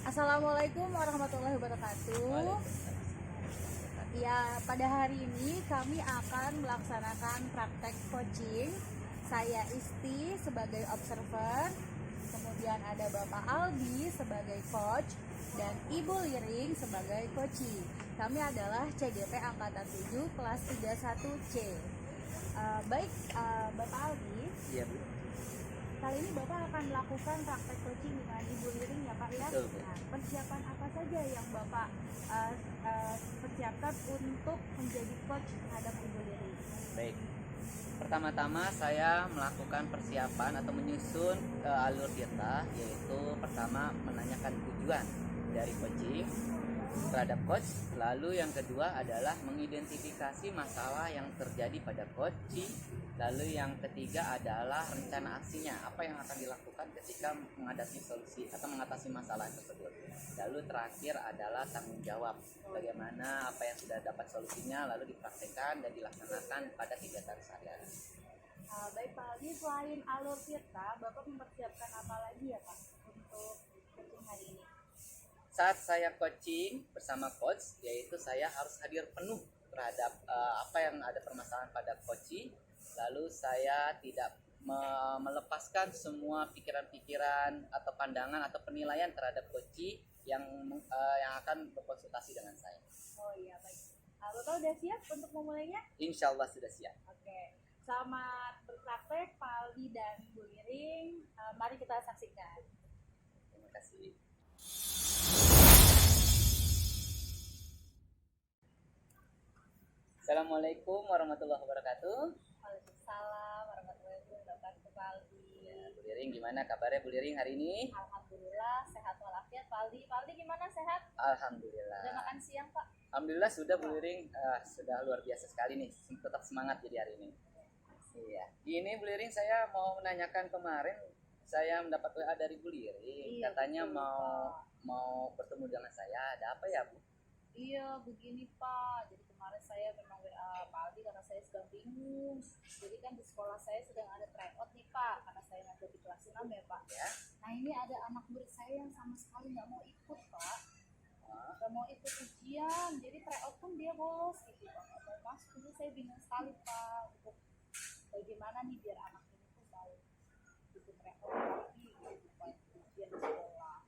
Assalamualaikum warahmatullahi wabarakatuh. Ya, pada hari ini kami akan melaksanakan praktek coaching. Saya Isti sebagai observer, kemudian ada Bapak Aldi sebagai coach, dan Ibu Liring sebagai coachee. Kami adalah CGP Angkatan 7 kelas 31C. Bapak Aldi. Iya, Bu. Kali ini Bapak akan melakukan praktek coaching dengan Ibu Liring ya Pak ya. Betul, Bu. Nah, persiapan apa saja yang Bapak persiapkan untuk menjadi coach terhadap Ibu Liring? Baik. Pertama-tama saya melakukan persiapan atau menyusun alur kita, yaitu pertama menanyakan tujuan dari coaching terhadap coach. Lalu yang kedua adalah mengidentifikasi masalah yang terjadi pada coaching. Lalu yang ketiga adalah rencana aksinya, apa yang akan dilakukan ketika menghadapi solusi atau mengatasi masalah tersebut. Lalu terakhir adalah tanggung jawab, bagaimana apa yang sudah dapat solusinya lalu dipraktekkan dan dilaksanakan pada kegiatan sehari-hari. Baik Pak Aldi, selain alur kita, Bapak mempersiapkan apa lagi ya Pak untuk coaching hari ini? Saat saya coaching bersama coach, yaitu saya harus hadir penuh terhadap apa yang ada permasalahan pada coaching. Lalu saya tidak melepaskan semua pikiran-pikiran atau pandangan atau penilaian terhadap coaching yang akan berkonsultasi dengan saya. Oh iya, baik. Bapak udah siap untuk memulainya? Insya Allah sudah siap. Oke. Selamat berpraktek Pak Aldi dan Bu Liring. Mari kita saksikan. Terima kasih. Assalamualaikum warahmatullahi wabarakatuh. Waalaikumsalam warahmatullahi wabarakatuh Pak Aldi. Ya, Bu Liring, gimana kabarnya Bu Liring hari ini? Alhamdulillah sehat walafiat Pak Aldi. Pak Aldi gimana, sehat? Alhamdulillah. Udah makan siang Pak? Alhamdulillah sudah Bu Liring, sudah luar biasa sekali nih, tetap semangat jadi hari ini. Iya. Ini Bu Liring, saya mau menanyakan kemarin saya mendapat WA dari Bu Liring, Iya, katanya betul, mau bertemu dengan saya. Ada apa ya, Bu? Iya, begini Pak. Jadi kemarin saya memang WA Pak Aldi karena saya sedang bingung. Jadi kan di sekolah saya sedang ada tryout nih Pak, karena saya ngajar di kelas 6 ya Pak. Ya. Nah ini ada anak murid saya yang sama sekali nggak mau ikut Pak. Nggak mau ikut ujian. Jadi tryout pun dia bolos gitu Pak. Nggak mau masuk. Jadi saya bingung sekali Pak. Untuk bagaimana nih biar anak ini tuh mau ikut tryout lagi gitu Pak. Ujian di sekolah.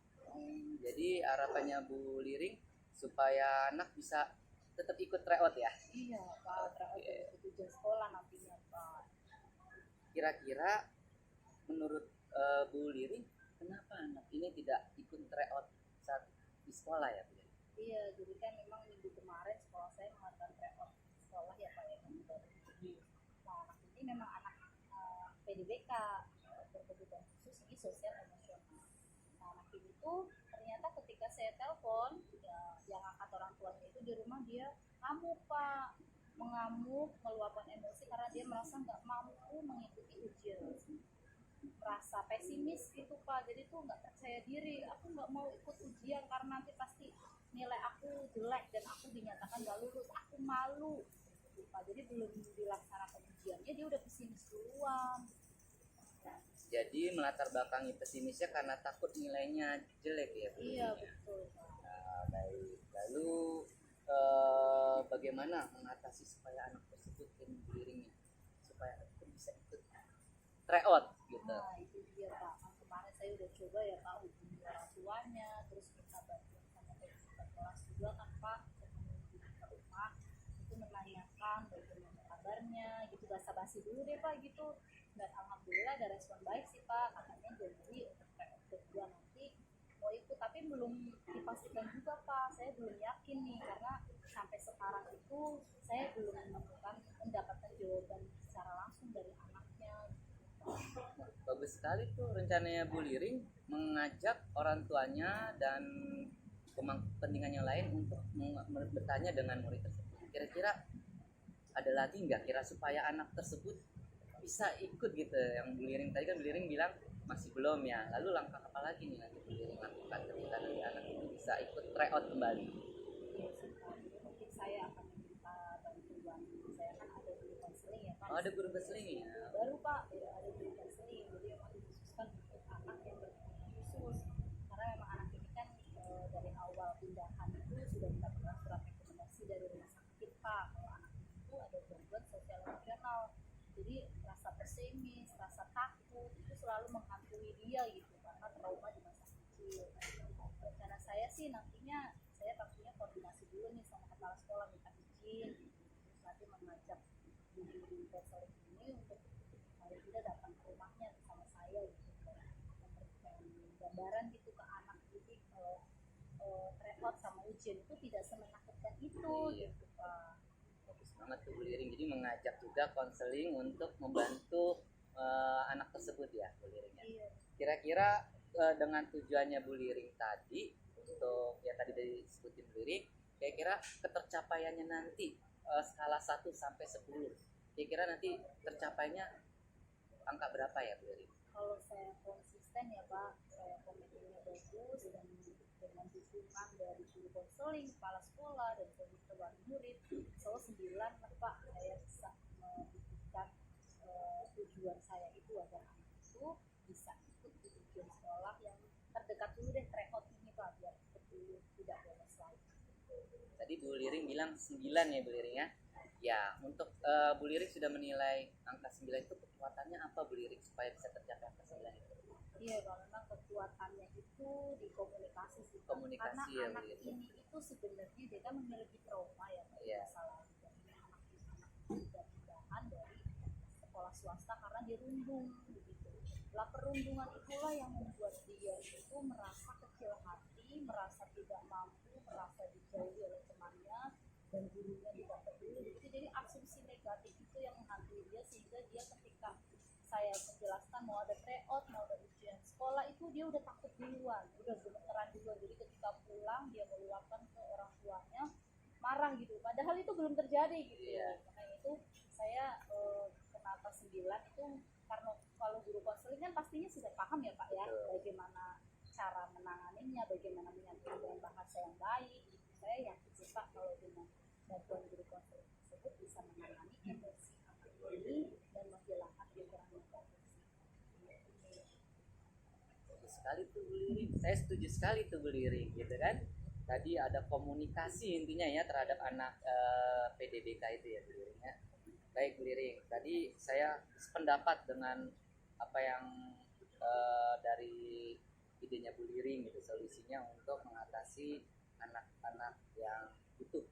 Jadi harapannya Bu Liring supaya anak bisa tetap ikut tryout ya. Iya Pak, tryout untuk ujian sekolah nantinya Pak. Kira-kira menurut Bu Liring, kenapa anak ini tidak ikut tryout saat di sekolah ya, Bu Liring? Iya, jadi kan memang minggu kemarin sekolah saya mengadakan tryout sekolah ya Pak ya. Nah anak ini memang anak PDBK, berkebutuhan khusus, ini sosial emosional. Nah anak ini tuh ternyata ketika saya telepon, yang angkat orang tuanya itu di rumah dia ngamuk Pak, mengamuk, meluapkan emosi karena dia merasa nggak mampu mengikuti ujian, merasa pesimis gitu Pak. Jadi tuh nggak percaya diri, aku nggak mau ikut ujian karena nanti pasti nilai aku jelek dan aku dinyatakan nggak lulus, aku malu gitu, Pak. Jadi belum dilaksanakan ujiannya dia udah pesimis duluan. Jadi melatar belakangi pesimisnya karena takut nilainya jelek ya, Bu Liring? Iya betul Pak. Nah, baik. Lalu bagaimana mengatasi supaya anak tersebut dan Bu Liringnya supaya anak itu bisa ikut tryout gitu? Nah itu dia Pak, kan kemarin saya udah coba ya Pak hubungi orang tuanya, terus minta bantuan sama tekniker kelas juga kan Pak, menghubungi ke rumah itu menanyakan bagaimana kabarnya gitu, basa-basi dulu deh Pak gitu. Dan alhamdulillah ada respon baik sih Pak, katanya jadi untuk tryout kedua nanti mau ikut, tapi belum dipastikan juga Pak. Saya belum yakin nih karena sampai sekarang itu saya belum mendapatkan jawaban secara langsung dari anaknya. Bagus sekali tuh rencananya Bu Liring mengajak orang tuanya dan kepentingan yang lain untuk bertanya dengan murid tersebut. Kira-kira ada lagi nggak kira supaya anak tersebut bisa ikut gitu? Yang Bu Liring tadi kan Bu Liring bilang masih belum ya. Lalu langkah apa lagi nih nanti Bu Liring lakukan ketika nanti anak itu bisa ikut tryout kembali? Mungkin saya akan meminta bantuan. Saya kan ada guru konseling ya Pak. Oh, ada guru konseling ya? Baru Pak, ada guru konseling. Jadi memang dikhususkan untuk anak yang berkebutuhan khusus. Karena memang anak ini kan pindahan itu sudah mendapatkan surat rekomendasi dari rumah sakit Pak kalau anak itu ada gangguan sosial emosional. Jadi rasa pesimis, rasa takut itu selalu menghantui dia gitu karena trauma di masa kecil. Rencana saya sih nantinya saya pastinya koordinasi dulu nih sama kepala sekolah minta izin, terus nanti mengajak guru konseling ini untuk paling tidak datang ke rumahnya bersama saya gitu, memberikan gambaran gitu ke anak. Jadi kalau tryout sama ujian itu tidak semenakutkan itu gitu Pak. Bagus Banget tuh Bu Liring. Jadi mengajak juga konseling untuk membantu anak tersebut ya Bu Liring ya. Iya. Kira-kira dengan tujuannya Bu Liring tadi untuk ya tadi disebutin Bu Liring, kira-kira ketercapaiannya nanti skala 1 sampai 10. Kira-kira nanti tercapainya angka berapa ya Bu Liring? Kalau saya konsisten ya Pak, saya komitmennya bagus dan dengan dukungan dari guru konseling, kepala sekolah dan komite wali murid, so 9 lah Pak, saya bisa mewujudkan tujuan saya itu agar anak itu bisa ikut di ujian sekolah yang terdekat dulu deh tryout ini Pak, biar betul tidak bolos lagi. Tadi Bu Liring bilang 9 ya Bu Liring ya. Ya, untuk Bu Liring sudah menilai angka 9 itu kekuatannya apa Bu Liring supaya bisa tercapai angka 9 itu? Iya, kalau memang kekuatannya itu di komunikasi sih. Komunikasi Karena ya, anak Bu. ini itu sebenarnya dia kan memiliki trauma ya, Iya. masalah jadi anak sudah pindahan dari sekolah swasta karena dia rundung begitu. Lah perundungan itulah yang membuat dia itu merasa kecil hati, merasa tidak mampu, merasa dijauhi oleh temannya dan gurunya tidak peduli. Begitu, jadi asumsi negatif itu yang menghantui dia sehingga dia ketika saya menjelaskan mau ada tryout, mau ada ujian sekolah itu dia udah takut duluan, udah gemeteran duluan. Jadi ketika pulang dia meluapkan ke orang tuanya, marah gitu. Padahal itu belum terjadi gitu. Iya. Makanya itu saya kenapa 9 itu karena kalau guru konseling kan pastinya sudah paham ya Pak ya, Betul. bagaimana cara menanganinya, bagaimana menyampaikan dengan bahasa yang baik. Gitu. Saya yakin sih Pak kalau dengan bantuan guru konseling tersebut bisa menangani emosi anak ini dan menghilangkan pikiran negatif. Bagus sekali tuh Bu Liring. Saya setuju sekali tuh Bu Liring gitu kan. Tadi ada komunikasi intinya ya terhadap anak PDBK itu ya Bu Liring ya. Baik Bu Liring, tadi saya sependapat dengan apa yang dari idenya Bu Liring gitu, solusinya untuk mengatasi anak-anak yang butuh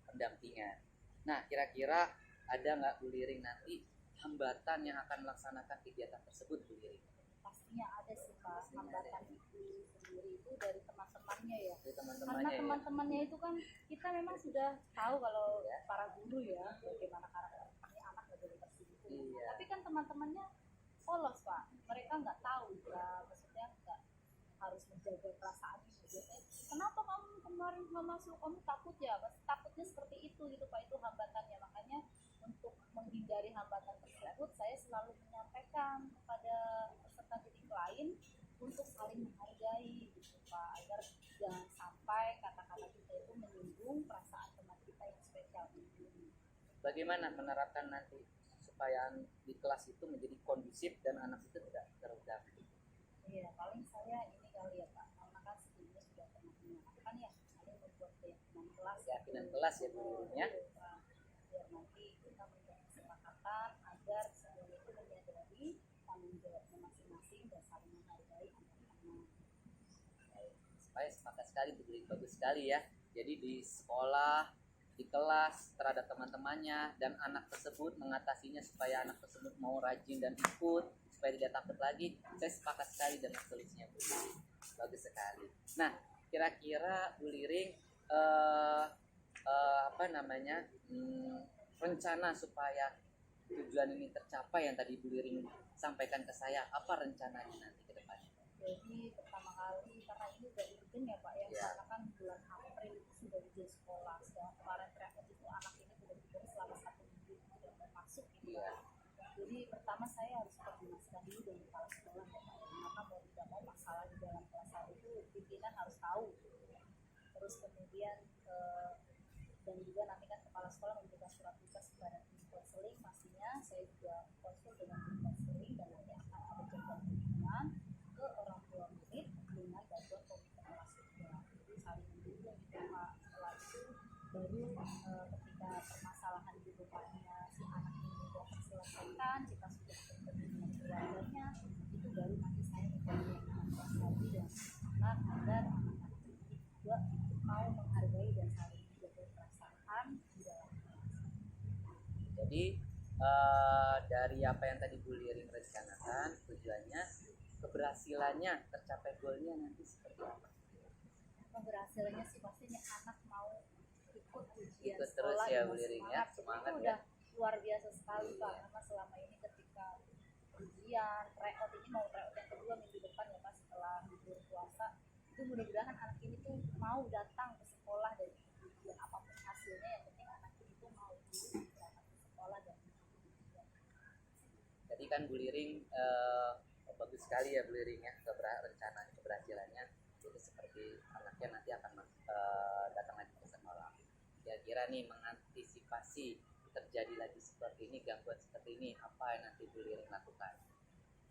pendampingan. Nah, kira-kira ada nggak Bu Liring nanti hambatan yang akan melaksanakan kegiatan tersebut Bu Liring? Pastinya ada sih Pak, Pastinya ada hambatan itu sendiri itu dari teman-temannya ya. Dari Karena teman-temannya ya. teman-temannya itu kan kita memang sudah tahu kalau Iya. para guru ya bagaimana karakter ini anak nggak boleh tersinggung. Iya. Tapi kan teman-temannya polos Pak, mereka nggak tahu ya, maksudnya nggak harus menjaga perasaan itu. Biasanya, kenapa kamu kemarin nggak masuk, kamu takut ya? Pasti takutnya seperti itu gitu Pak, itu hambatannya. Makanya untuk menghindari hambatan tersebut saya selalu menyampaikan kepada peserta didik lain untuk saling menghargai gitu Pak, agar jangan sampai kata-kata kita itu menyinggung perasaan teman kita yang spesial ini. Bagaimana menerapkan nanti supaya di kelas itu menjadi kondusif dan anak itu tidak teredam? Iya, paling saya ini kali ya Pak, karena kan sebelumnya sudah pernah menyampaikan ya, ada membuat keyakinan kelas. Keyakinan kelas ya Bu Liring ya. Iya, Pak. Biar nanti kita membuat kesepakatan agar semuanya itu menyadari tanggung jawabnya masing-masing dan saling menghargai anak-anak. Supaya sepakat sekali Bu Liring, bagus sekali ya. Jadi di sekolah, di kelas terhadap teman-temannya dan anak tersebut mengatasinya supaya anak tersebut mau rajin dan ikut supaya tidak takut lagi. Saya sepakat sekali dengan solusinya Bu Liring, bagus sekali. Nah, kira-kira Bu Liring apa namanya rencana supaya tujuan ini tercapai yang tadi Bu Liring sampaikan ke saya, apa rencananya nanti ke depannya? Jadi pertama kali karena ini udah urgent ya Pak ya, Ya. karena kan bulan April itu sudah ujian sekolah. Sedang kemarin terakhir itu anak ini benar-benar selama 1 minggu itu tidak mau masuk gitu Iya. Pak. Jadi pertama saya harus koordinasikan dulu dengan kepala sekolah ya Pak. Karena mau tidak mau masalah di dalam kelas saya itu pimpinan harus tahu. Terus kemudian dan juga nanti kan kepala sekolah memberikan surat tugas kepada tim konseling, pastinya saya juga konsul dengan tim konseling dan nanti akan ada jadwal kunjungan ke orang tua murid dengan bantuan komite kelas juga. Jadi saling mendukung gitu. baru ketika permasalahan di rumahnya si anak ini sudah terselesaikan, kita sudah bertemu dengan keluarganya, itu baru nanti saya menjadi yang lagi dan anak agar anak-anak ini juga mau menghargai dan saling menjaga perasaan di dalam kelas. Jadi dari apa yang tadi Bu Liring rencanakan, tujuannya keberhasilannya tercapai goalnya nanti seperti apa? Keberhasilannya sih pastinya anak mau ikut ujian Ikut terus sekolah ya, dengan Bu Liring, ya. semangat. Semangat, Itu ya. udah luar biasa sekali Pak, karena selama ini ketika ujian tryout ini mau tryout yang kedua minggu depan ya Pak setelah libur puasa, itu mudah-mudahan anak ini tuh mau datang ke sekolah dan ujian apapun hasilnya, yang penting anak ini tuh mau datang ke sekolah dan Tadi kan Bu Liring bagus sekali ya Bu Liring ya, rencana keberhasilannya itu seperti anaknya nanti akan datang lagi ke sekolah. Kira-kira nih mengantisipasi terjadi lagi seperti ini, gangguan seperti ini, apa yang nanti Bu Liring lakukan?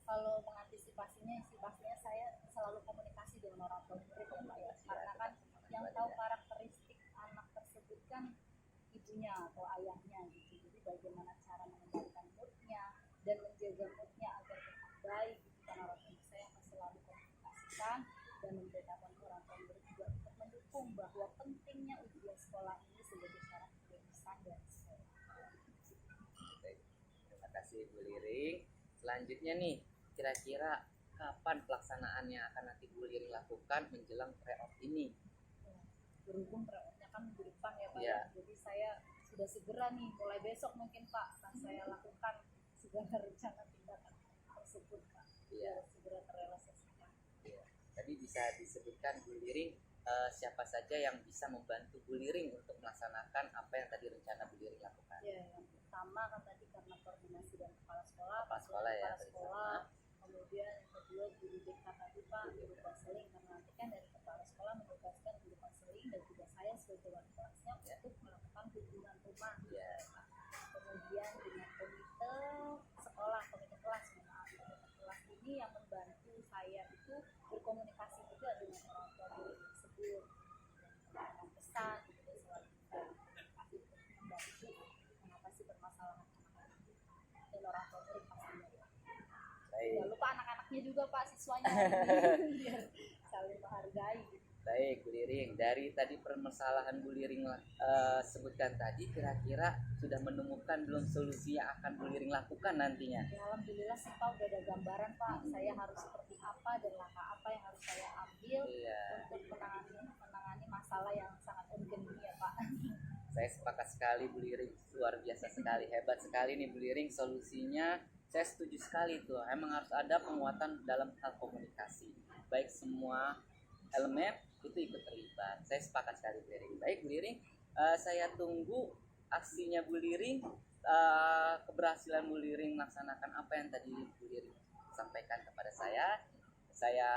kalau mengantisipasinya sih pastinya saya selalu komunikasi dengan orang tua murid ya Pak ya, karena kan yang tahu karakteristik anak tersebut kan ibunya atau ayahnya gitu, jadi bagaimana cara mengendalikan moodnya dan menjaga moodnya agar tetap baik gitu kan, orang tua saya akan selalu komunikasikan dan memberitakan orang tua murid juga untuk mendukung bahwa pentingnya ujian sekolah ini sebagai syarat kelulusan dari sekolah. Baik, terima kasih Bu Liring. Selanjutnya nih, kira-kira kapan pelaksanaannya akan nanti Bu Liring lakukan menjelang tryout ini? Berhubung tryoutnya kan minggu depan ya Pak Iya. ya, jadi saya sudah segera nih mulai besok mungkin Pak akan saya lakukan segala rencana tindakan tersebut Pak. Iya. Segera terrealisasikan. Ya. Tadi bisa disebutkan Bu Liring siapa saja yang bisa membantu Bu Liring untuk melaksanakan apa yang tadi rencana Bu Liring lakukan? Ya, yang pertama kan tadi karena koordinasi dan kepala sekolah, Kepala sekolah ya, kepala sekolah. Kemudian yang kedua guru BK tadi Pak, guru konseling, karena nanti kan dari kepala sekolah menugaskan guru konseling dan juga saya sebagai wali kelasnya Ya. untuk melakukan kunjungan rumah. Ya. Kemudian dengan komite sekolah, komite kelas, komite kelas ini yang membantu saya itu berkomunikasi juga dengan orang tua murid tersebut, dan pesan gitu ya, selalu komunikasi untuk membantu mengatasi permasalahan anak-anak dan orang tua murid pastinya. Baik. Jangan lupa anak-anaknya juga Pak, siswanya biar saling menghargai. Baik, Bu Liring. Dari tadi permasalahan Bu Liring sebutkan tadi, kira-kira sudah menemukan belum solusi yang akan Bu Liring lakukan nantinya? Ya, alhamdulillah sih Pak udah ada gambaran Pak, saya harus seperti apa dan langkah apa yang harus saya ambil Iya. untuk menangani masalah yang sangat urgent ini ya Pak. Saya sepakat sekali Bu Liring, luar biasa sekali, hebat sekali nih Bu Liring solusinya. Saya setuju sekali tuh, emang harus ada penguatan dalam hal komunikasi. Baik semua elemen itu ikut terlibat. Saya sepakat sekali Bu Liring. Baik Bu Liring, saya tunggu aksinya Bu Liring, keberhasilan Bu Liring melaksanakan apa yang tadi Bu Liring sampaikan kepada saya. Saya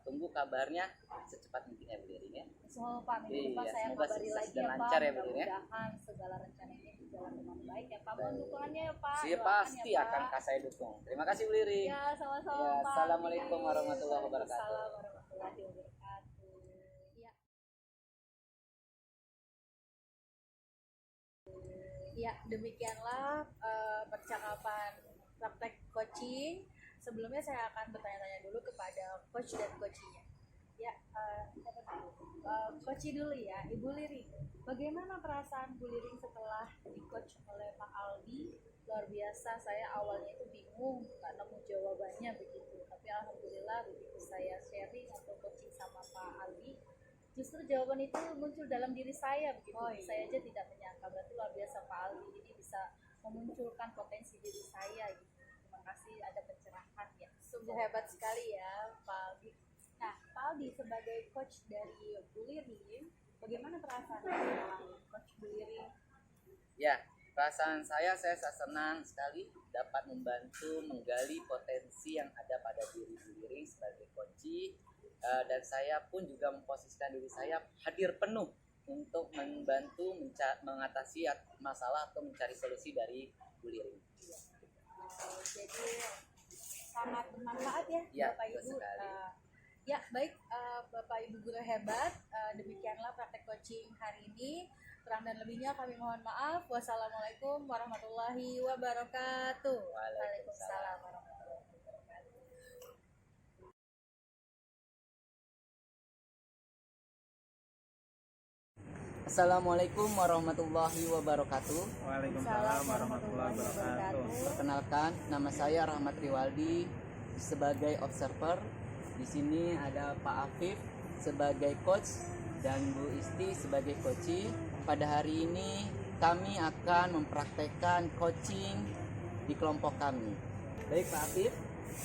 tunggu kabarnya secepat mungkin ya Bu Liring ya. Semoga Pak minggu depan Iya, saya semoga kabari sukses lagi dan ya Pak, lancar ya, Bu, ya. mudah-mudahan segala rencana ini berjalan dengan baik ya Pak. Mohon dukungannya ya Pak. Siap, Doakan pasti ya, akan Pak. saya dukung. Terima kasih Bu Liring. Ya, sama-sama Ya, Pak. Assalamualaikum warahmatullahi wabarakatuh. Waalaikumsalam warahmatullahi wabarakatuh. Ya. Ya, demikianlah percakapan praktek coaching. Sebelumnya saya akan bertanya-tanya dulu kepada coach dan coachinya. Ya, coach dulu ya, Ibu Liring. Bagaimana perasaan Bu Liring setelah di coach oleh Pak Aldi? Luar biasa, saya awalnya itu bingung, nggak nemu jawabannya begitu. Tapi alhamdulillah begitu saya sharing atau coaching sama Pak Aldi, justru jawaban itu muncul dalam diri saya begitu. Saya aja tidak menyangka, berarti luar biasa Pak Aldi ini bisa memunculkan potensi diri saya gitu. Terima kasih ada pencerahan ya. Sungguh hebat sekali ya Pak Aldi. Nah, Pak Aldi sebagai coach dari Bu Liring, bagaimana perasaan coach Bu Liring? Ya, perasaan saya sangat senang sekali dapat membantu menggali potensi yang ada pada diri Bu Liring sebagai coach, dan saya pun juga memposisikan diri saya hadir penuh untuk membantu mengatasi masalah atau mencari solusi dari Bu Liring. Jadi sangat bermanfaat ya, Ya, Bapak betul Ibu. sekali. Ya, baik Bapak Ibu guru hebat, demikianlah praktek coaching hari ini. Kurang dan lebihnya kami mohon maaf. Wassalamualaikum warahmatullahi wabarakatuh. Waalaikumsalam warahmatullahi wabarakatuh. Assalamualaikum warahmatullahi wabarakatuh. Waalaikumsalam warahmatullahi wabarakatuh. Perkenalkan, nama saya Rahmat Riwaldi sebagai observer. Di sini ada Pak Afif sebagai coach dan Bu Isti sebagai coaching. Pada hari ini kami akan mempraktekkan coaching di kelompok kami. Baik Pak Afif,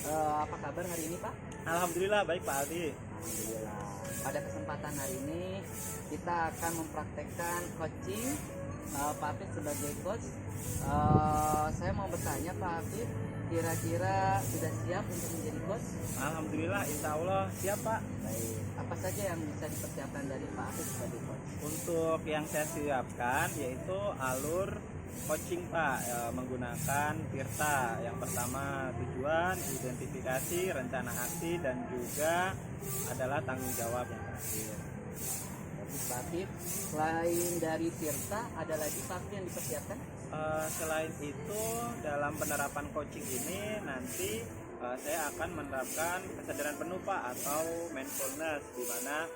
apa kabar hari ini Pak? Alhamdulillah baik Pak Aldi. Alhamdulillah. Pada kesempatan hari ini kita akan mempraktekkan coaching. Pak Afif sebagai coach, saya mau bertanya Pak Afif, kira-kira sudah siap untuk menjadi coach? Alhamdulillah insya Allah siap Pak. Baik. Apa saja yang bisa dipersiapkan dari Pak Afif sebagai coach? Untuk yang saya siapkan yaitu alur coaching Pak, menggunakan Tirta. Yang pertama tujuan, identifikasi, rencana aksi, dan juga adalah tanggung jawab yang terakhir. Baik Pak Afif, selain dari Tirta, ada lagi Pak Afif yang dipersiapkan? Selain itu dalam penerapan coaching ini nanti saya akan menerapkan kesadaran penuh Pak atau mindfulness, di mana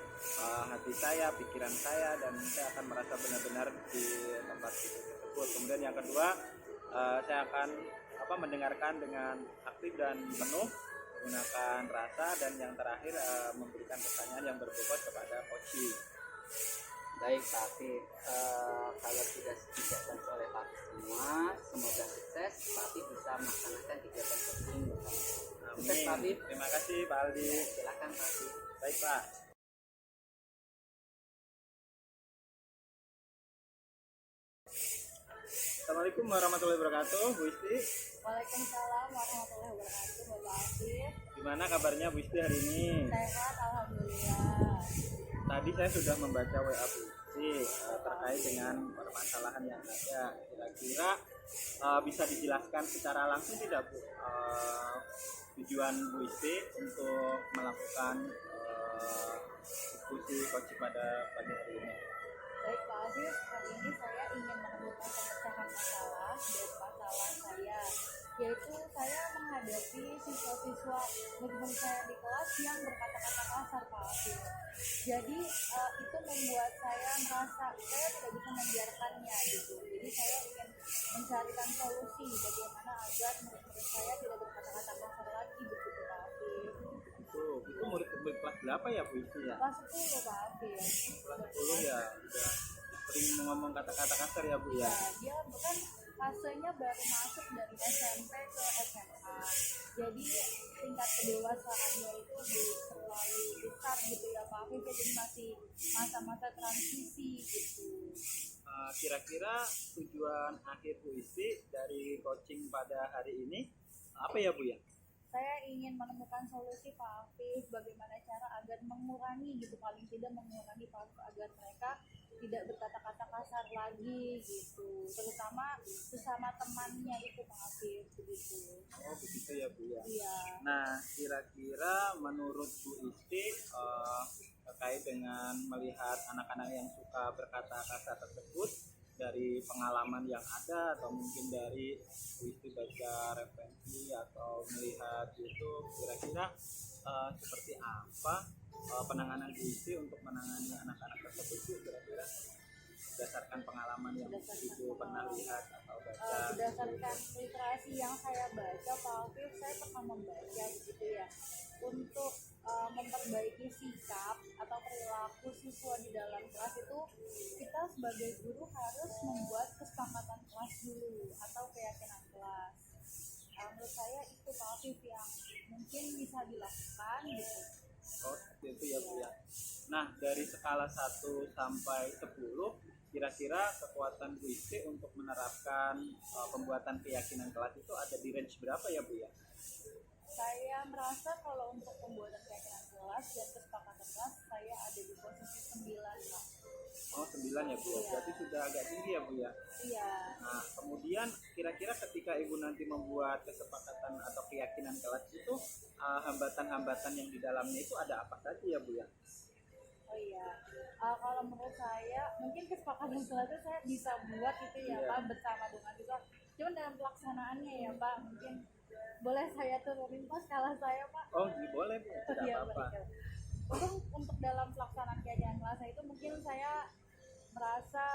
hati saya, pikiran saya, dan saya akan merasa benar-benar di tempat itu tersebut. Kemudian yang kedua, saya akan mendengarkan dengan aktif dan penuh menggunakan rasa, dan yang terakhir memberikan pertanyaan yang berbobot kepada coaching. Baik Pak Afif, kalau sudah disiapkan oleh Pak Afif semua, semoga sukses. Pak Afif bisa melaksanakan kegiatan coaching bersama. Sukses Pak Afif. Terima kasih Pak Aldi. Silakan Pak Afif. Baik Pak. Assalamualaikum warahmatullahi wabarakatuh, Bu Isti. Waalaikumsalam warahmatullahi wabarakatuh, Bapak Afif. Gimana kabarnya Bu Isti hari ini? Sehat, alhamdulillah. Tadi saya sudah membaca WA Bu Isti terkait dengan permasalahan yang ada. Kira-kira bisa dijelaskan secara langsung tidak Bu, tujuan Bu Isti untuk melakukan diskusi coaching pada pagi hari ini? Baik Pak Afif, hari ini saya ingin menemukan pemecahan masalah dari masalah saya, yaitu saya menghadapi siswa-siswa murid saya di kelas yang berkata-kata kasar Pak Afif. Jadi itu membuat saya merasa saya tidak bisa membiarkannya gitu. Jadi saya ingin mencarikan solusi bagaimana agar murid-murid saya tidak berkata-kata kasar lagi begitu Pak Afif. Itu murid kelas berapa ya Bu Isti ya? Kelas 10 Pak Afif. Kelas 10 ya, udah sering ngomong kata-kata kasar ya Bu ya? Ya, dia bukan fasenya baru masuk dari SMP ke SMA. Jadi tingkat kedewasaannya itu belum terlalu besar gitu ya Pak Afif, jadi masih masa-masa transisi gitu. Kira-kira tujuan akhir Bu Isti dari coaching pada hari ini apa ya Bu ya? Saya ingin menemukan solusi Pak Afif, bagaimana cara agar mengurangi gitu, paling tidak mengurangi Pak Afif, agar mereka tidak berkata-kata kasar lagi gitu, terutama sesama temannya itu Pak Afif begitu. Oh begitu ya Bu ya. Iya. Nah kira-kira menurut Bu Isti terkait dengan melihat anak-anak yang suka berkata kasar tersebut, dari pengalaman yang ada atau mungkin dari Bu Isti baca referensi atau melihat YouTube, kira-kira seperti apa penanganan Bu Isti untuk menangani anak-anak tersebut Bu, kira-kira berdasarkan pengalaman yang Bu Isti pernah lihat atau baca? Berdasarkan literasi yang saya baca Pak Afif, saya pernah membaca begitu ya, untuk memperbaiki sikap atau perilaku siswa di dalam kelas itu, kita sebagai guru harus membuat kesepakatan kelas dulu atau keyakinan kelas. Menurut saya itu Pak Afif yang mungkin bisa dilakukan gitu. Oh seperti itu ya Bu ya. Nah dari skala 1 sampai 10, kira-kira kekuatan Bu Isti untuk menerapkan pembuatan keyakinan kelas itu ada di range berapa ya Bu ya? Saya merasa kalau untuk pembuatan keyakinan kelas dan kesepakatan kelas, saya ada di posisi 9 Pak. Oh 9 9 ya Bu ya. Iya. Berarti sudah agak tinggi ya Bu ya. Iya. Nah, kemudian kira-kira ketika Ibu nanti membuat kesepakatan atau keyakinan kelas itu, hambatan-hambatan yang di dalamnya itu ada apa saja ya Bu ya? Oh iya, kalau menurut saya mungkin kesepakatan kelasnya saya bisa buat itu ya Iya. Pak bersama dengan juga. Cuman dalam pelaksanaannya ya Pak, mungkin boleh saya turunin Pak skala saya Pak. Oh, ini boleh Bu, tidak Iya, apa-apa. baik. Untuk dalam pelaksanaan kegiatan kelas itu mungkin saya merasa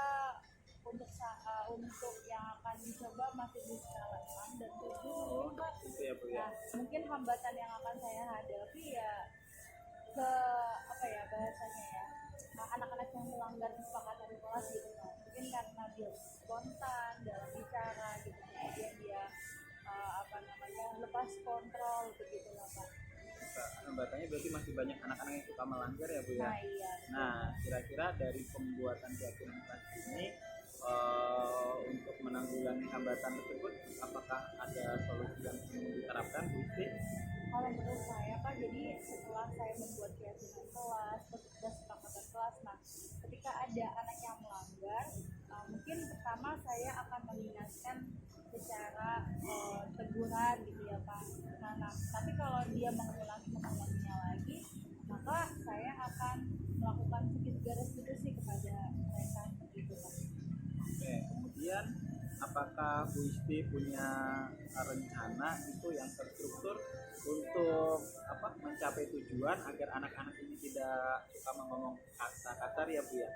untuk yang akan dicoba masih di skala 6 dan 7 Oh, mungkin Pak. gitu ya Bu ya. Nah, mungkin hambatan yang akan saya hadapi ya ke apa ya bahasanya ya, anak-anak yang melanggar kesepakatan di kelas gitu kan, mungkin karena dia spontan dalam bicara gitu, kemudian dia apa namanya lepas kontrol begitu lah Pak. Hambatannya berarti masih banyak anak-anak yang suka melanggar ya Bu ya. Nah iya. Nah, kira-kira dari pembuatan keyakinan kelas ini untuk menanggulangi hambatan tersebut, apakah ada solusi yang ingin diterapkan Bu Isti? Kalau menurut saya Pak, jadi setelah saya membuat keyakinan kelas, kesepakatan kelas, nah ketika ada anak yang melanggar, mungkin pertama saya akan mengingatkan secara teguran gitu ya Pak. Nah, tapi kalau dia mengulanginya lagi, maka saya akan melakukan sedikit garis sih kepada mereka gitu Pak. Oke, kemudian apakah Bu Isti punya rencana itu yang terstruktur untuk mencapai tujuan agar anak-anak ini tidak suka ngomong kasar ya Bu ya?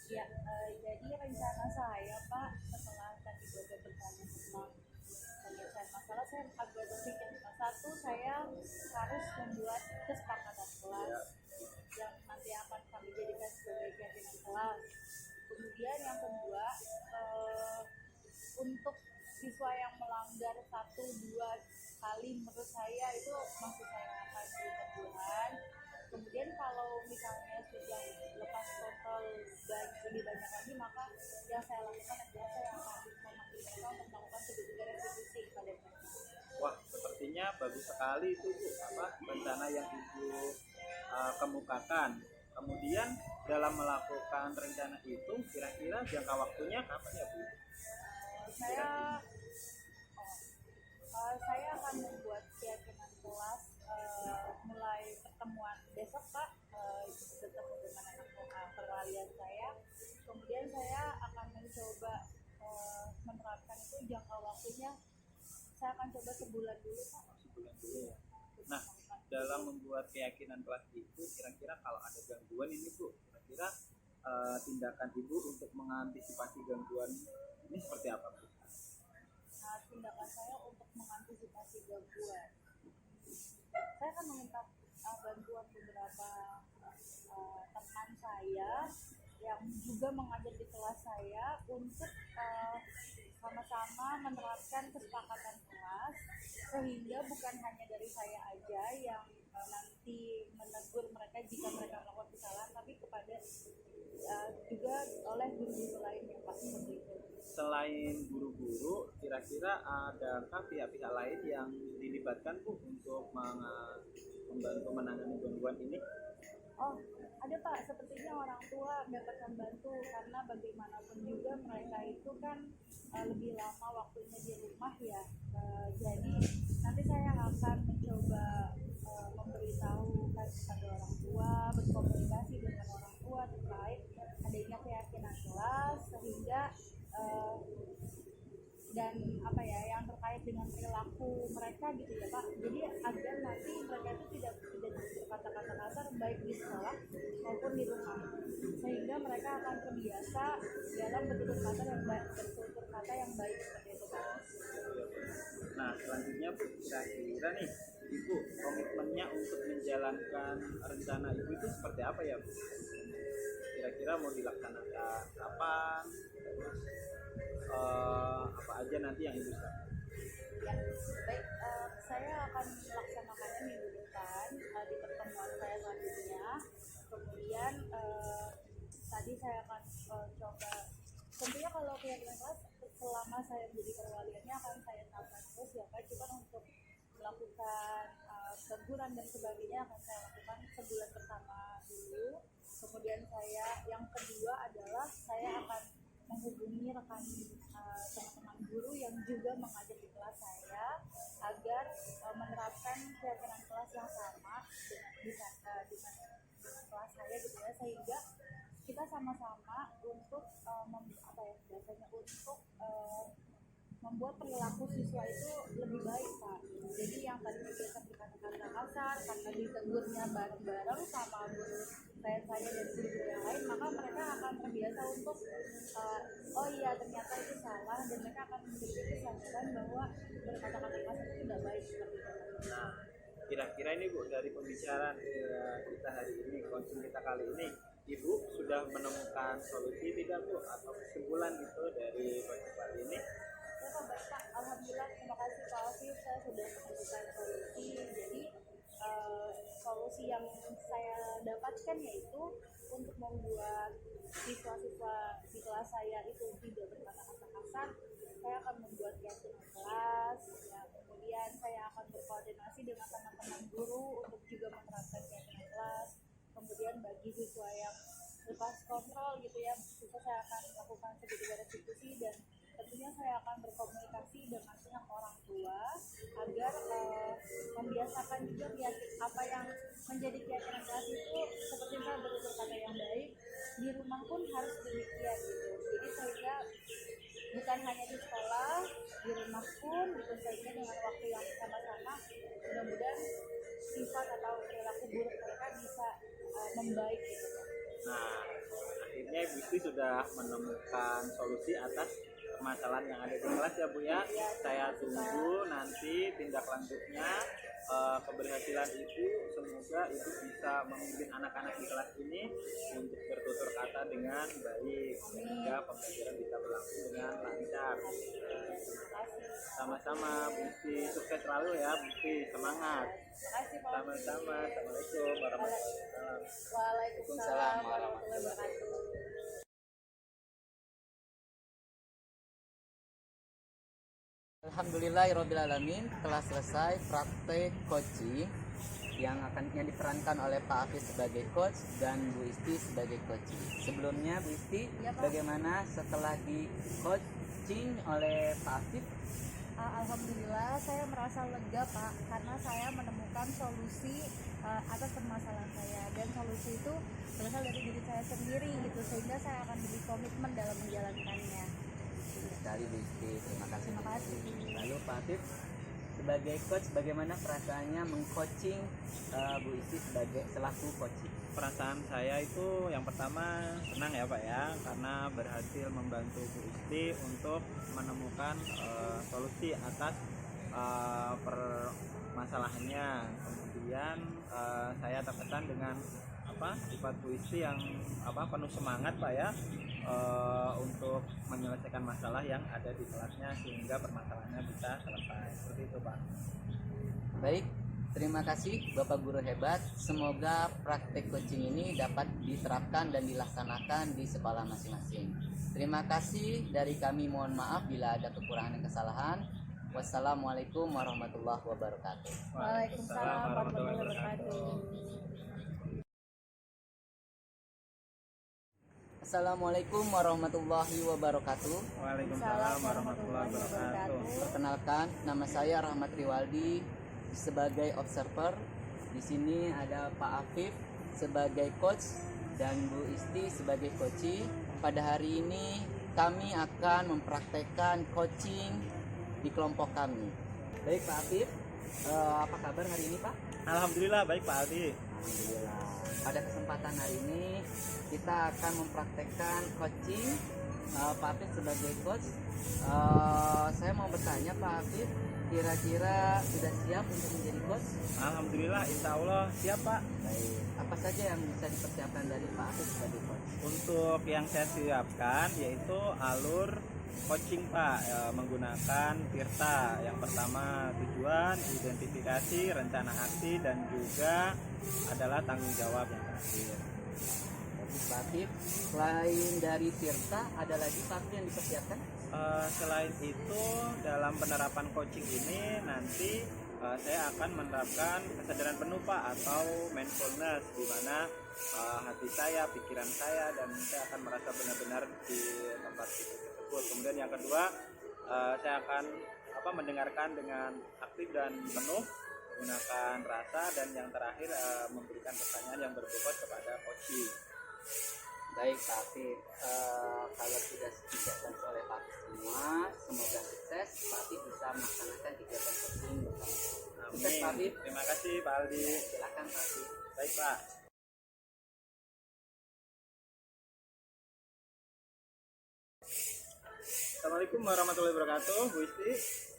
Ya, jadi rencana saya Pak setelah tadi Bapak bertanya tentang penyelesaian masalah, saya agak berpikir satu, saya harus membuat kesepakatan kelas yang nanti akan kami jadikan sebagai keyakinan kelas. Kemudian yang kedua, untuk siswa yang melanggar 1-2 kali menurut saya itu masih saya akan beri teguran. Kemudian kalau misalnya sudah lepas kontrol lebih banyak lagi, maka yang saya lakukan adalah saya akan memanggil mereka untuk melakukan sedikit restitusi kepada mereka. Wah, sepertinya bagus sekali itu Bu, rencana yang Ibu kemukakan. Kemudian dalam melakukan rencana itu, kira-kira jangka waktunya kapan ya Bu? Saya akan membuat keyakinan kelas mulai pertemuan besok Pak, bertemu dengan anak perwalian saya. Kemudian saya akan mencoba menerapkan itu jangka waktunya. Saya akan coba sebulan dulu Pak. Sebulan dulu ya. Nah, dalam membuat keyakinan kelas itu, kira-kira kalau ada gangguan ini Bu, kira-kira tindakan Ibu untuk mengantisipasi gangguan ini seperti apa Bu? Nah, tindakan saya untuk mengantisipasi gangguan, saya akan meminta bantuan beberapa teman saya yang juga mengajar di kelas saya untuk sama-sama menerapkan kesepakatan kelas, sehingga bukan hanya dari saya aja yang nanti menegur mereka jika mereka melakukan kesalahan, tapi kepada juga oleh guru-guru lainnya Pak, seperti itu. Selain guru-guru, kira-kira adakah pihak-pihak lain yang dilibatkan Bu untuk membantu menangani gangguan ini? Oh, ada Pak, sepertinya orang tua dapat membantu karena bagaimanapun juga mereka itu kan lebih lama waktunya di rumah ya. Jadi nanti saya akan mencoba memberitahu kepada orang tua, berkomunikasi dengan orang tua terkait adanya keyakinan kelas, sehingga dan apa ya yang terkait dengan perilaku mereka gitu ya Pak. Jadi agar nanti mereka itu tidak berkata-kata kasar baik di sekolah maupun di rumah, sehingga mereka akan terbiasa dalam bertutur kata yang baik seperti itu Pak. Nah, selanjutnya Bu, kira-kira nih Ibu komitmennya untuk menjalankan rencana Ibu itu seperti apa ya Bu? Kira-kira mau dilaksanakan kapan? Terus apa aja nanti yang Ibu siapkan? Ya, baik, saya akan melaksanakannya minggu depan di pertemuan saya selanjutnya. Kemudian tadi saya akan coba, tentunya kalau keyakinan kelas selama saya menjadi perwaliannya akan saya tambah terus ya Pak. Cuma untuk melakukan teguran dan sebagainya akan saya lakukan sebulan pertama dulu. Kemudian yang kedua adalah adalah saya akan menghubungi rekan teman-teman guru yang juga mengajar di kelas saya agar menerapkan keyakinan kelas yang sama dengan kelas saya gitu ya, sehingga kita sama-sama untuk membuat perilaku siswa itu lebih baik, Pak. Jadi yang tadi biasa dikatakan kasar karena ditegurnya bareng-bareng sama guru saya dan guru yang lain, maka mereka akan terbiasa untuk oh iya ternyata itu salah, dan mereka akan memiliki kesadaran bahwa berkata-kata kasar itu tidak baik seperti itu. Nah, kira-kira ini Bu, dari pembicaraan kita hari ini, coaching kita kali ini, Ibu sudah menemukan solusi tidak Bu, atau kesimpulan gitu dari coaching kali ini? Ya Pak, baik Pak. Alhamdulillah, terima kasih Pak Afif, saya sudah menemukan solusi. Jadi solusi yang saya dapatkan yaitu untuk membuat siswa-siswa di kelas saya itu tidak berkata-kata kasar. Saya akan membuat keyakinan kelas, ya, kemudian saya akan berkoordinasi dengan teman-teman guru untuk juga menerapkan keyakinan kelas. Kemudian bagi siswa yang lepas kontrol gitu ya, itu saya akan melakukan segitiga restitusi, dan tentunya saya akan berkomunikasi dengan pihak orang tua agar membiasakan juga apa yang menjadi keyakinan kelas itu seperti saya berusaha kata yang baik di rumah pun harus demikian gitu. Jadi sehingga bukan hanya di sekolah, di rumah pun gitu, sehingga dengan waktu yang sama-sama mudah-mudahan sifat atau perilaku buruk mereka bisa membaik gitu. Nah, akhirnya Ibu Isti sudah menemukan solusi atas permasalahan yang ada di kelas ya Bu ya. Saya tunggu nanti tindak lanjutnya, keberhasilan Ibu. Semoga Ibu bisa memimpin anak-anak di kelas ini untuk bertutur kata dengan baik, sehingga pembelajaran bisa berlangsung dengan lancar. Sama-sama Bu Isti, sukses selalu ya Bu Isti, semangat. Sama-sama. Assalamualaikum warahmatullahi wabarakatuh. Waalaikumsalam warahmatullahi wabarakatuh. Alhamdulillahirrabbilalamin, telah selesai praktek coaching yang diperankan oleh Pak Afif sebagai coach dan Bu Isti sebagai coaching. Sebelumnya Bu Isti, Ya, Pak. bagaimana setelah di coaching oleh Pak Afif? Alhamdulillah saya merasa lega Pak, karena saya menemukan solusi atas permasalahan saya, dan solusi itu berasal dari diri saya sendiri gitu, sehingga saya akan lebih komitmen dalam menjalankannya. Sekali Bu Isti, terima kasih. Terima kasih. Lalu Pak Afif, sebagai coach bagaimana perasaannya mengcoaching Bu Isti selaku coaching? Perasaan saya itu yang pertama senang ya Pak ya, karena berhasil membantu Bu Isti untuk menemukan solusi atas permasalahannya. Kemudian saya terkesan dengan sifat Bu Isti yang penuh semangat Pak ya, untuk menyelesaikan masalah yang ada di kelasnya sehingga permasalahannya bisa selesai. Seperti itu Pak. Baik, terima kasih Bapak Guru hebat. Semoga praktek coaching ini dapat diterapkan dan dilaksanakan di sekolah masing-masing. Terima kasih dari kami, mohon maaf bila ada kekurangan dan kesalahan. Wassalamualaikum warahmatullahi wabarakatuh. Waalaikumsalam warahmatullahi wabarakatuh. Assalamualaikum warahmatullahi wabarakatuh. Waalaikumsalam warahmatullahi wabarakatuh. Perkenalkan, nama saya Rahmat Riwaldi sebagai observer. Di sini ada Pak Afif sebagai coach dan Bu Isti sebagai coaching. Pada hari ini kami akan mempraktekkan coaching di kelompok kami. Baik Pak Afif, apa kabar hari ini Pak? Alhamdulillah baik Pak Aldi. Alhamdulillah. Pada kesempatan hari ini kita akan mempraktekkan coaching. Pak Afif sebagai coach, saya mau bertanya Pak Afif, kira-kira sudah siap untuk menjadi coach? Alhamdulillah, insya Allah siap Pak. Baik. Apa saja yang bisa dipersiapkan dari Pak Afif sebagai coach? Untuk yang saya siapkan yaitu alur coaching Pak, menggunakan Tirta. Yang pertama tujuan, identifikasi, rencana aksi, dan juga adalah tanggung jawab yang terakhir. Pak Afif, selain dari Tirta, ada lagi Pak Afif yang dipersiapkan? Selain itu, dalam penerapan coaching ini nanti saya akan menerapkan kesadaran penuh Pak, atau mindfulness, di mana hati saya, pikiran saya, dan saya akan merasa benar-benar di tempat itu tersebut. Kemudian yang kedua, saya akan mendengarkan dengan aktif dan penuh menggunakan rasa, dan yang terakhir memberikan pertanyaan yang berbobot kepada coaching. Baik Pak Afif, kalau sudah dijelaskan oleh Pak Afif semua, semoga sukses. Pak Afif bisa melaksanakan kegiatan coaching bersama. Sukses Pak Afif. Terima kasih Pak Aldi. Silakan Pak Afif. Baik Pak. Assalamualaikum warahmatullahi wabarakatuh, Bu Isti.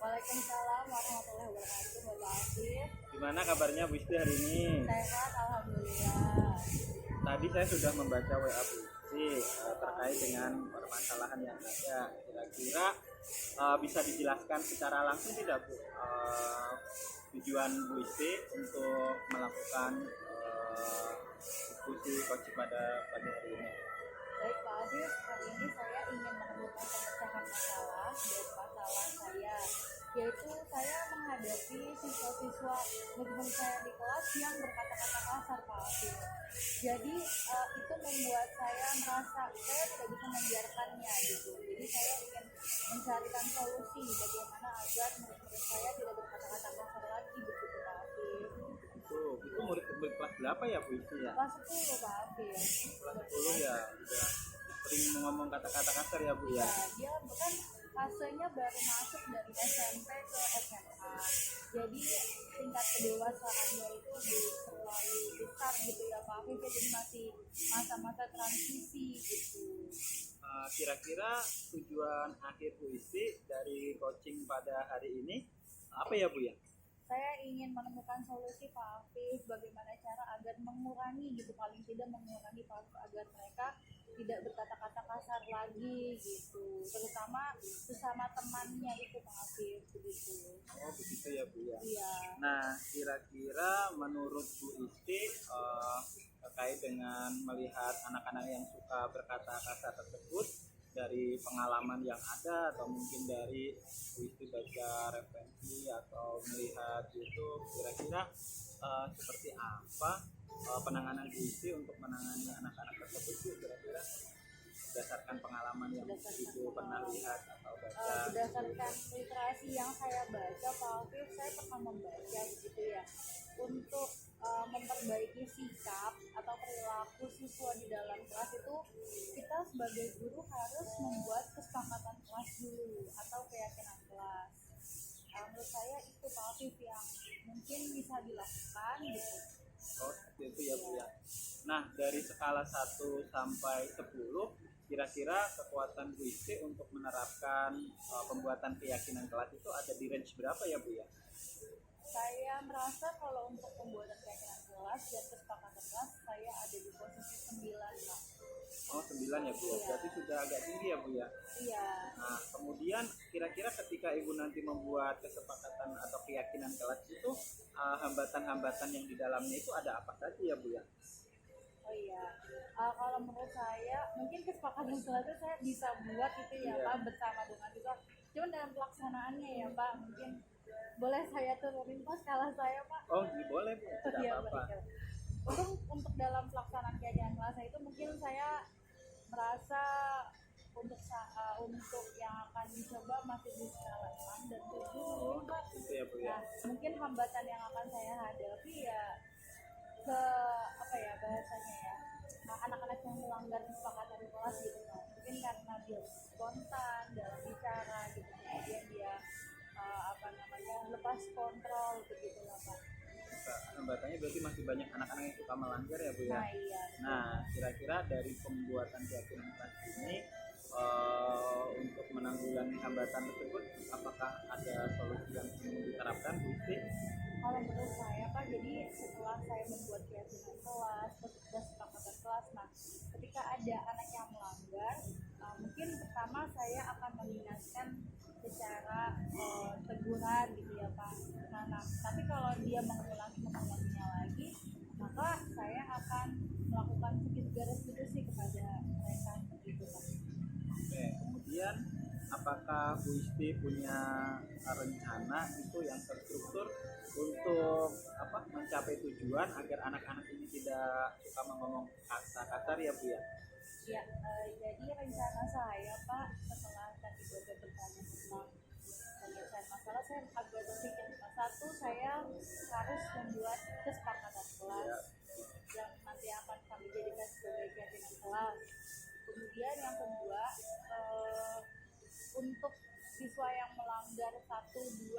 Waalaikumsalam warahmatullahi wabarakatuh, Bapak Afif. Gimana kabarnya Bu Isti hari ini? Sehat, alhamdulillah. Tadi saya sudah membaca WA Bu Isti terkait dengan permasalahan yang ada. Kira-kira bisa dijelaskan secara langsung tidak Bu, tujuan Bu Isti untuk melakukan diskusi coaching pada pagi hari ini? Baik Pak Afif, hari ini saya ingin menemukan pemecahan masalah dari masalah saya, yaitu saya menghadapi siswa-siswa murid-murid saya di kelas yang berkata-kata kasar Pak Afif. Jadi itu membuat saya merasa saya tidak bisa membiarkannya gitu. Jadi saya ingin mencarikan solusi bagaimana agar murid-murid saya tidak berkata-kata kasar lagi begitu Pak Afif. Itu murid kelas berapa ya Bu Isti ya? Kelas 10 Pak Afif. Kelas 10 ya, udah sering ngomong kata-kata kasar ya Bu ya? Ya, dia bukan fasenya baru masuk dari SMP ke SMA. Jadi tingkat kedewasaannya itu terlalu besar gitu ya Pak Afif. Jadi masih masa-masa transisi gitu. Kira-kira tujuan akhir Bu Isti dari coaching pada hari ini apa ya Bu ya? Saya ingin menemukan solusi Pak Afif, bagaimana cara agar mengurangi gitu, paling tidak mengurangi Pak Afif agar mereka tidak berkata-kata kasar lagi gitu, terutama bersama temannya itu Pak Afif begitu. Oh begitu ya Bu ya. Iya. Nah kira-kira menurut Bu Isti terkait dengan melihat anak-anak yang suka berkata kasar tersebut, dari pengalaman yang ada atau mungkin dari Bu Isti baca referensi atau melihat YouTube, kira-kira seperti apa penanganan Bu Isti untuk menangani anak-anak tersebut Bu, kira-kira berdasarkan pengalaman yang Bu Isti pernah lihat atau baca? Berdasarkan literasi yang saya baca Pak Afif, saya pernah membaca begitu ya, untuk memperbaiki sikap atau perilaku siswa di dalam kelas itu kita sebagai guru harus membuat kesepakatan kelas dulu atau keyakinan kelas. Menurut saya itu Pak Afif yang mungkin bisa dilakukan gitu. Oh seperti itu ya Bu ya. Nah dari skala 1 sampai 10, kira-kira kekuatan Bu Isti untuk menerapkan pembuatan keyakinan kelas itu ada di range berapa ya Bu ya? Saya merasa kalau untuk pembuatan keyakinan kelas dan kesepakatan kelas saya ada di posisi 9 Pak. Oh 9 ya Bu ya, berarti sudah agak tinggi ya Bu ya. Iya. Nah kemudian kira-kira ketika Ibu nanti membuat kesepakatan atau keyakinan kelas itu, hambatan-hambatan yang di dalamnya itu ada apa saja ya Bu ya? Oh iya, kalau menurut saya mungkin kesepakatan kelas itu saya bisa buat itu ya Iya. Pak bersama dengan juga. Cuman dalam pelaksanaannya ya Pak, mungkin boleh saya turunin Pak skala saya Pak. Oh boleh Bu, tidak Iya, apa-apa. baik. Untuk dalam pelaksanaan keyakinan kelas itu mungkin saya merasa untuk yang akan dicoba masih di skala 6 dan 7 Oh Pak. gitu ya Bu ya. Nah, mungkin hambatan yang akan saya hadapi ya ke apa ya bahasanya ya, anak-anak yang melanggar kesepakatan kelas gitu Pak. Mungkin karena dia spontan dalam bicara gitu, kemudian dia lepas kontrol begitu lah Pak. Hambatannya berarti masih banyak anak-anak yang suka melanggar ya Bu ya. Nah iya. Nah kira-kira dari pembuatan keyakinan kelas ini untuk menanggulangi hambatan tersebut, apakah ada solusi yang ingin diterapkan Bu Isti? Kalau menurut saya Pak, jadi setelah saya membuat keyakinan kelas, kesepakatan kelas, nah ketika ada anak yang melanggar, mungkin pertama saya akan mengingatkan secara teguran gitu ya Pak. Nah, tapi kalau dia mengulanginya lagi, maka saya akan melakukan sedikit garis restitusi kepada mereka begitu Pak. Oke, kemudian apakah Bu Isti punya rencana itu yang terstruktur untuk mencapai tujuan agar anak-anak ini tidak suka ngomong kata kasar ya Bu ya? Ya, jadi rencana saya Pak, setelah tadi Bapak bertanya tentang penyelesaian masalah, saya agak berpikir satu, saya harus membuat kesepakatan kelas yang nanti akan kami jadikan sebagai keyakinan kelas. Kemudian yang kedua, untuk siswa yang melanggar 1-2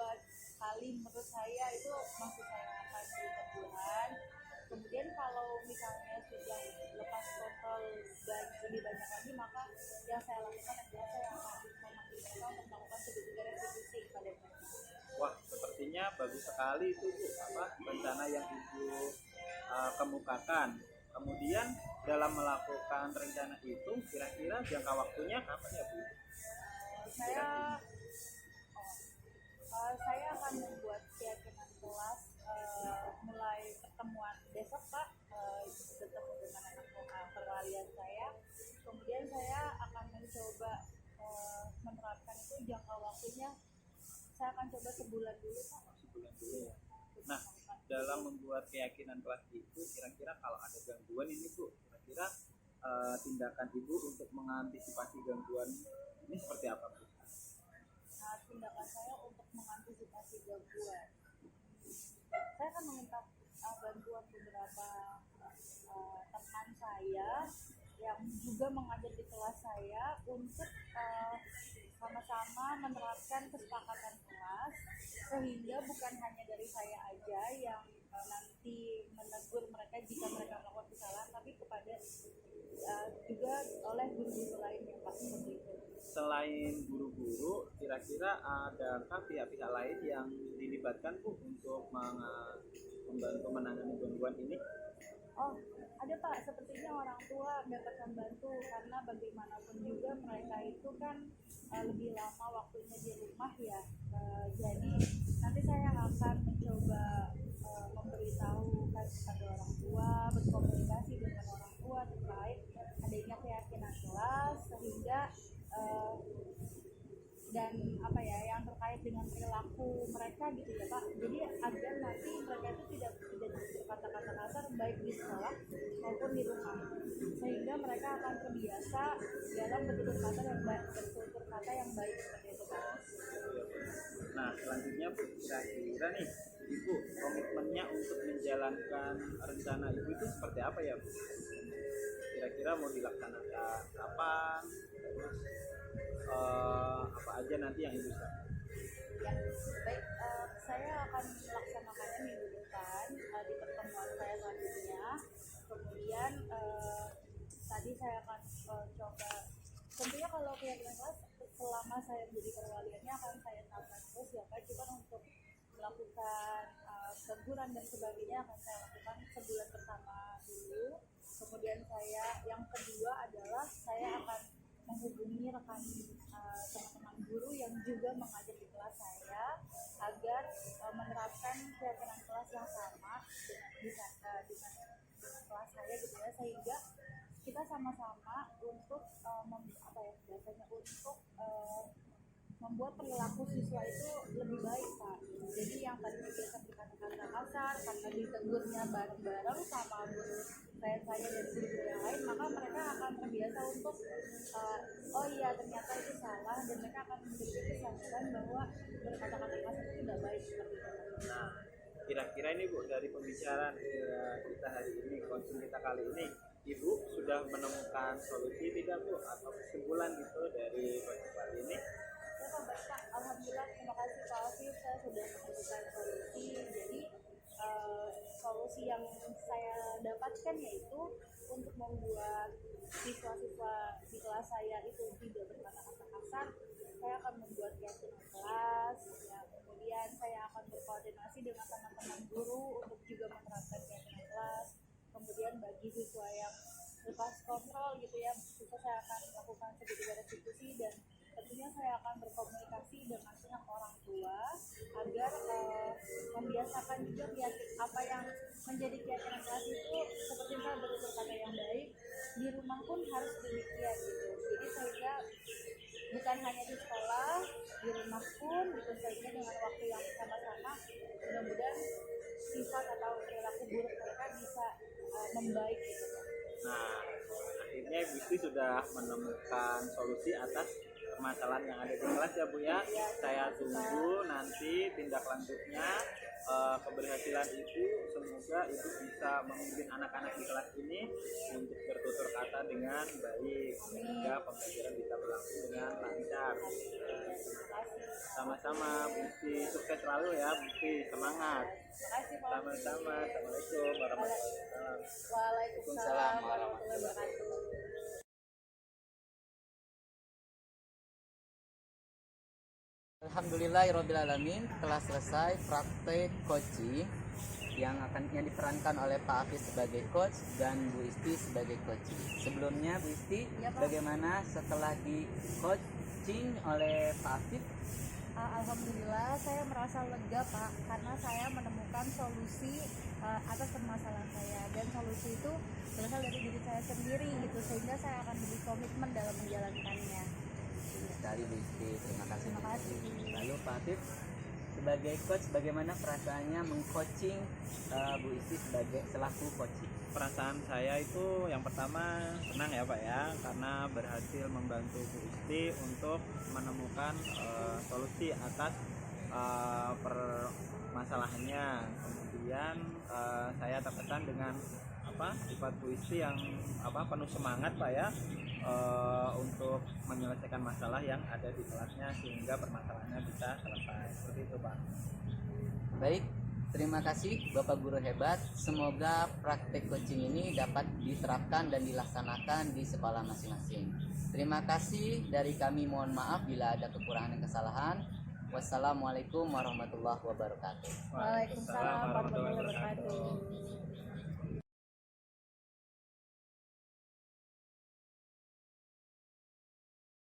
kali menurut saya itu masih saya akan beri teguran. Kemudian kalau misalnya sudah lepas kontrol dan lebih banyak lagi, maka yang saya lakukan adalah saya akan memanggil mereka untuk melakukan sedikit restitusi kepada mereka. Wah, sepertinya bagus sekali itu Bu, rencana yang Ibu kemukakan. Kemudian dalam melakukan rencana itu kira-kira jangka waktunya kapan ya Bu? Saya akan membuat keyakinan kelas mulai pertemuan besok Pak, bertemu dengan anak perwalian saya. Kemudian saya akan mencoba menerapkan itu jangka waktunya. Saya akan coba sebulan dulu Pak. Sebulan dulu ya. Nah, dalam membuat keyakinan kelas itu kira-kira kalau ada gangguan ini Bu, kira-kira tindakan Ibu untuk mengantisipasi gangguan ini seperti apa Bu? Tindakan saya untuk mengantisipasi gangguan, saya akan meminta bantuan beberapa teman saya yang juga mengajar di kelas saya untuk sama-sama menerapkan kesepakatan kelas, sehingga bukan hanya dari saya aja yang nanti menegur mereka jika mereka melakukan kesalahan, tapi kepada juga oleh guru-guru lainnya Pak, seperti itu. Selain guru-guru, kira-kira adakah pihak-pihak lain yang dilibatkan Bu untuk membantu menangani gangguan ini? Oh, ada Pak, sepertinya orang tua dapat membantu karena bagaimanapun juga mereka itu kan lebih lama waktunya di rumah ya. Jadi nanti saya akan mencoba memberitahu kepada orang tua, berkomunikasi dengan orang tua terkait adanya keyakinan kelas, sehingga dan yang terkait dengan perilaku mereka gitu ya Pak. Jadi agar nanti mereka itu tidak berkata-kata kasar baik di sekolah maupun di rumah, sehingga mereka akan terbiasa dalam bertutur kata yang baik seperti itu Pak. Nah, selanjutnya Bu, kira-kira nih Ibu komitmennya untuk menjalankan rencana Ibu itu seperti apa ya Bu? Kira-kira mau dilaksanakan kapan? Terus apa aja nanti yang Ibu siapkan? Ya, baik, saya akan melaksanakannya minggu depan di pertemuan saya selanjutnya. Kemudian tadi saya akan coba, tentunya kalau keyakinan kelas selama saya menjadi perwaliannya akan saya terapkan terus ya Pak. Cuma untuk melakukan teguran dan sebagainya akan saya lakukan sebulan pertama dulu. Kemudian yang kedua adalah saya akan menghubungi rekan teman-teman guru yang juga mengajar di kelas saya agar menerapkan keyakinan kelas yang sama dengan kelas saya gitu ya, sehingga kita sama-sama untuk membuat perilaku siswa itu lebih baik Pak. Jadi yang tadi biasa berkata-kata kasar karena ditegurnya bareng-bareng sama guru saya dan guru yang lain, maka mereka akan terbiasa untuk oh iya ternyata itu salah, dan mereka akan memiliki kesadaran bahwa berkata-kata kasar itu tidak baik seperti itu. Nah, kira-kira ini Bu, dari pembicaraan kita hari ini, konsul kita kali ini, Ibu sudah menemukan solusi tidak Bu, atau kesimpulan gitu dari kali ini? Ya Pak, baik Pak, alhamdulillah, terima kasih Pak Afif, saya sudah menemukan solusi. Jadi solusi yang saya dapatkan yaitu untuk membuat siswa-siswa di kelas saya itu tidak berkata-kata kasar, saya akan membuat keyakinan kelas ya. Kemudian saya akan berkoordinasi dengan teman-teman guru untuk juga menerapkan keyakinan kelas. Kemudian bagi siswa yang lepas kontrol gitu ya, itu saya akan melakukan sedikit restitusi, dan tentunya saya akan berkomunikasi dengan pihak orang tua agar membiasakan juga apa yang menjadi keyakinan kelas itu, seperti saya bertutur kata yang baik, di rumah pun harus demikian gitu. Jadi sehingga bukan hanya di sekolah biasanya dengan waktu yang sama-sama mudah-mudahan sifat atau perilaku buruk mereka bisa membaik gitu. Nah, akhirnya Bu Isti sudah menemukan solusi atas permasalahan yang ada di kelas ya Bu ya. Iya, Saya tunggu nanti tindak lanjutnya, keberhasilan Ibu. Semoga Ibu bisa memimpin anak-anak di kelas ini untuk bertutur kata dengan baik, sehingga pembelajaran bisa berlangsung dengan lancar. Terima kasih. Sama-sama Bu Isti, sukses selalu ya Bu Isti, semangat. Terima kasih Pak. Sama-sama. Assalamualaikum warahmatullahi wabarakatuh. Waalaikumsalam warahmatullahi wabarakatuh. Alhamdulillahirobbilalamin, telah selesai praktek coaching yang diperankan oleh Pak Hafiz sebagai coach dan Bu Isti sebagai coaching. Sebelumnya Bu Isti, Ya, Pak. bagaimana setelah di coaching oleh Pak Hafiz? Alhamdulillah saya merasa lega Pak, karena saya menemukan solusi atas permasalahan saya, dan solusi itu berasal dari diri saya sendiri gitu, sehingga saya akan lebih komitmen dalam menjalankannya. Sekali Bu Isti, terima kasih. Terima kasih. Lalu Pak Hafiz, sebagai coach bagaimana perasaannya mengcoaching Bu Isti sebagai selaku coaching? Perasaan saya itu yang pertama senang ya Pak ya, karena berhasil membantu Bu Isti untuk menemukan solusi atas permasalahannya. Kemudian saya terkesan dengan sifat Bu Isti yang penuh semangat Pak ya, untuk menyelesaikan masalah yang ada di kelasnya sehingga permasalahannya bisa selesai. Seperti itu Pak. Baik, terima kasih Bapak Guru hebat. Semoga praktek coaching ini dapat diterapkan dan dilaksanakan di sekolah masing-masing. Terima kasih dari kami, mohon maaf bila ada kekurangan dan kesalahan. Wassalamualaikum warahmatullahi wabarakatuh. Waalaikumsalam warahmatullahi wabarakatuh.